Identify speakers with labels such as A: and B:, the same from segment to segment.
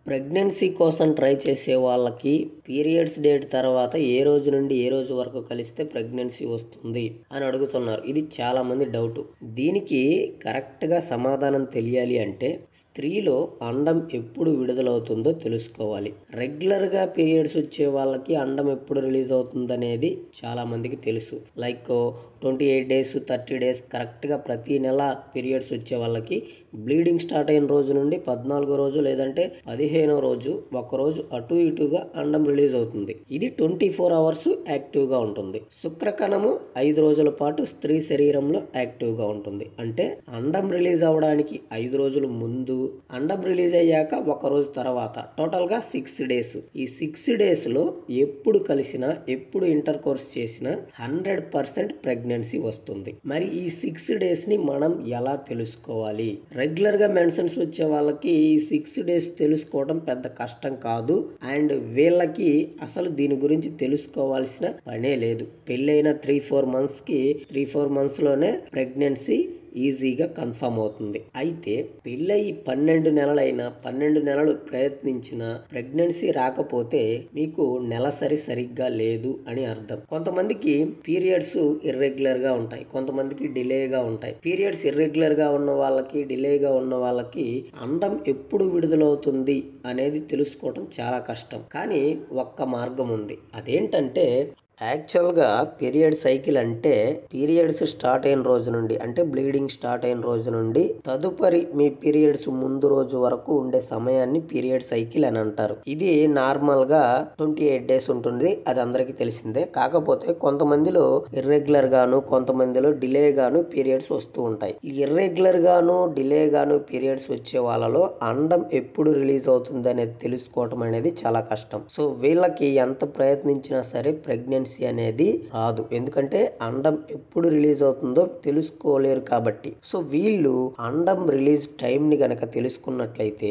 A: Pregnancy కోసం try చేసే వాళ్ళకి పీరియడ్స్ డేట్ తర్వాత ఏ రోజు నుండి ఏ రోజు వరకు కలిస్తే ప్రెగ్నెన్సీ వస్తుంది అని అడుగుతున్నారు. ఇది చాలా మంది డౌట్. దీనికి కరెక్ట్గా సమాధానం తెలియాలి అంటే స్త్రీలో అండం ఎప్పుడు విడుదలవుతుందో తెలుసుకోవాలి. రెగ్యులర్గా పీరియడ్స్ వచ్చే వాళ్ళకి అండం ఎప్పుడు రిలీజ్ అవుతుంది అనేది చాలా మందికి తెలుసు. లైక్ 28 days 30 days కరెక్ట్గా ప్రతి నెల పీరియడ్స్ వచ్చే వాళ్ళకి బ్లీడింగ్ స్టార్ట్ అయిన రోజు నుండి 14వ రోజు లేదంటే 15వ రోజు ఒకరోజు అటు ఇటుగా అండం రిలీజ్ అవుతుంది. ఇది 24 hours యాక్టివ్గా ఉంటుంది. శుక్రకణము 5 రోజుల పాటు స్త్రీ శరీరంలో యాక్టివ్గా ఉంటుంది. అంటే అండం రిలీజ్ అవ్వడానికి 5 రోజుల ముందు, అండం రిలీజ్ అయ్యాక ఒక రోజు తర్వాత, టోటల్గా 6 days. ఈ 6 daysలో ఎప్పుడు కలిసినా ఎప్పుడు ఇంటర్ కోర్స్ చేసినా 100% ప్రెగ్నెన్సీ వస్తుంది. మరి ఈ 6 daysని మనం ఎలా తెలుసుకోవాలి? రెగ్యులర్గా మెన్సన్స్ వచ్చే వాళ్ళకి ఈ 6 days తెలుసుకోవడం పెద్ద కష్టం కాదు. అండ్ వీళ్ళకి అసలు దీని గురించి తెలుసుకోవాల్సిన పనే లేదు. పెళ్ళైన 3-4 monthsలోనే ప్రెగ్నెన్సీ ఈజీగా కన్ఫర్మ్ అవుతుంది. అయితే పెళ్ళయి 12 నెలలైనా 12 నెలలు ప్రయత్నించిన ప్రెగ్నెన్సీ రాకపోతే మీకు నెలసరి సరిగ్గా లేదు అని అర్థం. కొంతమందికి పీరియడ్స్ ఇర్రెగ్యులర్గా ఉంటాయి, కొంతమందికి డిలేగా ఉంటాయి. పీరియడ్స్ ఇర్రెగ్యులర్గా ఉన్న వాళ్ళకి, డిలేగా ఉన్న వాళ్ళకి అండం ఎప్పుడు విడుదలవుతుంది అనేది తెలుసుకోవటం చాలా కష్టం. కానీ ఒక్క మార్గం ఉంది. అదేంటంటే యాక్చువల్గా పీరియడ్ సైకిల్ అంటే పీరియడ్స్ స్టార్ట్ అయిన రోజు నుండి, అంటే బ్లీడింగ్ స్టార్ట్ అయిన రోజు నుండి తదుపరి మీ పీరియడ్స్ ముందు రోజు వరకు ఉండే సమయాన్ని పీరియడ్ సైకిల్ అని అంటారు. ఇది నార్మల్గా 28 days ఉంటుంది. అది అందరికీ తెలిసిందే. కాకపోతే కొంతమందిలో ఇర్రెగ్యులర్ గాను, కొంతమందిలో డిలే గాను పీరియడ్స్ వస్తూ ఉంటాయి. ఇర్రెగ్యులర్ గాను, డిలే గాను పీరియడ్స్ వచ్చే వాళ్ళలో అండం ఎప్పుడు రిలీజ్ అవుతుంది అనేది తెలుసుకోవటం అనేది చాలా కష్టం. సో వీళ్ళకి ఎంత ప్రయత్నించినా సరే ప్రెగ్నెన్సీ అనేది రాదు. ఎందుకంటే అండం ఎప్పుడు రిలీజ్ అవుతుందో తెలుసుకోలేరు కాబట్టి. సో వీళ్ళు అండం రిలీజ్ టైం ని గనక తెలుసుకున్నట్లయితే,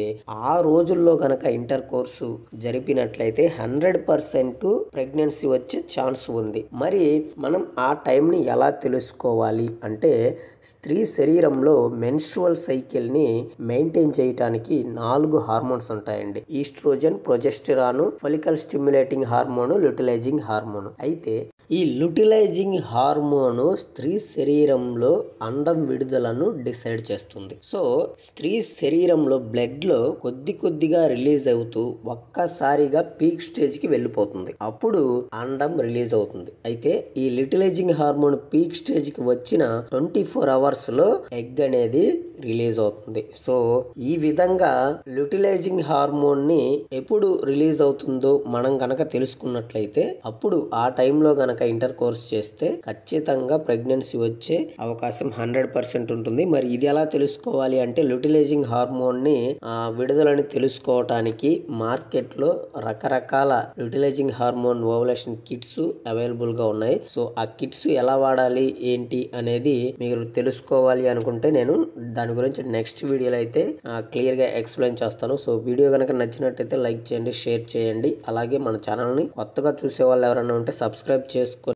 A: ఆ రోజుల్లో గనక ఇంటర్ కోర్సు జరిపినట్లయితే 100% ప్రెగ్నెన్సీ వచ్చే ఛాన్స్ ఉంది. మరి మనం ఆ టైం ని ఎలా తెలుసుకోవాలి అంటే, స్త్రీ శరీరంలో మెన్స్ట్రువల్ సైకిల్ ని మెయింటైన్ చేయడానికి 4 హార్మోన్స్ ఉంటాయండి. Oestrogen, progesterone, follicle stimulating hormone, luteinising hormone. అయితే ఈ ల్యూటిలైజింగ్ హార్మోన్ స్త్రీ శరీరంలో అండం విడుదలను డిసైడ్ చేస్తుంది. సో స్త్రీ శరీరంలో బ్లడ్ లో కొద్దిగా రిలీజ్ అవుతూ ఒక్కసారిగా పీక్ స్టేజ్ కి వెళ్ళిపోతుంది. అప్పుడు అండం రిలీజ్ అవుతుంది. అయితే ఈ ల్యూటిలైజింగ్ హార్మోన్ పీక్ స్టేజ్ కి వచ్చిన 24 hours లో ఎగ్ అనేది రిలీజ్ అవుతుంది. సో ఈ విధంగా ల్యూటిలైజింగ్ హార్మోన్ ని ఎప్పుడు రిలీజ్ అవుతుందో మనం గనక తెలుసుకున్నట్లయితే, అప్పుడు ఆ టైంలో గనక ఇంటర్ కోర్స్ చేస్తే ఖచ్చితంగా ప్రెగ్నెన్సీ వచ్చే అవకాశం 100% ఉంటుంది. మరి ఇది ఎలా తెలుసుకోవాలి అంటే, ల్యూటిలైజింగ్ హార్మోన్ ని విడుదలని తెలుసుకోవటానికి మార్కెట్ లో రకరకాల ల్యూటిలైజింగ్ హార్మోన్ ఓవలేషన్ కిట్స్ అవైలబుల్ గా ఉన్నాయి. సో ఆ కిట్స్ ఎలా వాడాలి ఏంటి అనేది మీరు తెలుసుకోవాలి అనుకుంటే నేను దాని గురించి నెక్స్ట్ వీడియోలో అయితే క్లియర్ గా ఎక్స్ప్లెయిన్ చేస్తాను. సో వీడియో కనుక నచ్చినట్టయితే లైక్ చేయండి, షేర్ చేయండి. అలాగే మన ఛానల్ ని కొత్తగా చూసే వాళ్ళు ఎవరైనా ఉంటే సబ్స్క్రైబ్ చేసుకొని